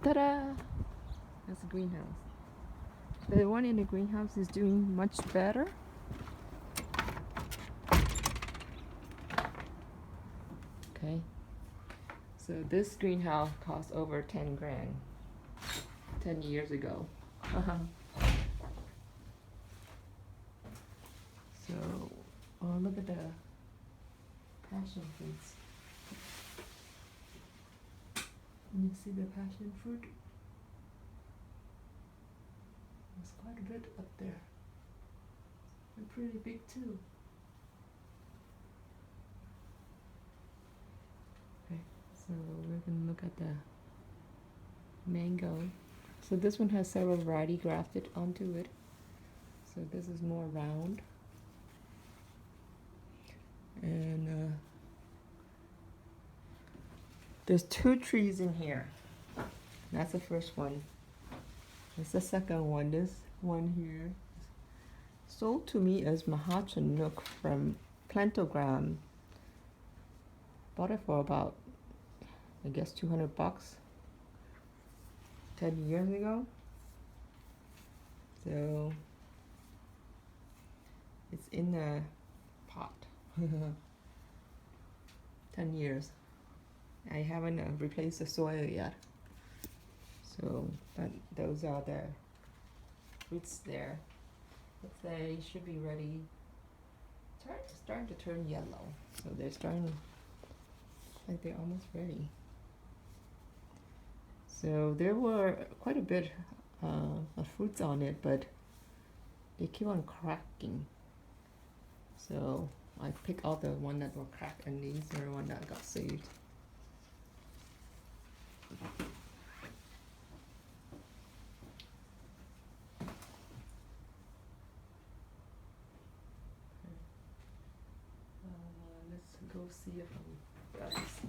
Ta-da! That's the greenhouse. The one in the greenhouse is doing much better. Okay. So this greenhouse cost over 10 grand 10 years ago. So, oh, look at the passion fruits. Can you see the passion fruit? There's quite a bit up there. They're pretty big too. Okay, so we're gonna look at the mango. So this one has several variety grafted onto it. So this is more round. And there's 2 trees in here. That's the first one. That's the second one. This one here sold to me as Mahachan Nook from Plantogram. Bought it for about, I guess, $200 10 years ago. So it's in a pot. 10 years. I haven't replaced the soil yet. So, but those are the roots there. They should be ready. Starting to turn yellow. So they're starting, like they're almost ready. So there were quite a bit of fruits on it, but they keep on cracking. So I picked out the one that were cracked, and these are the one that got saved. Let's go see if I'm got this.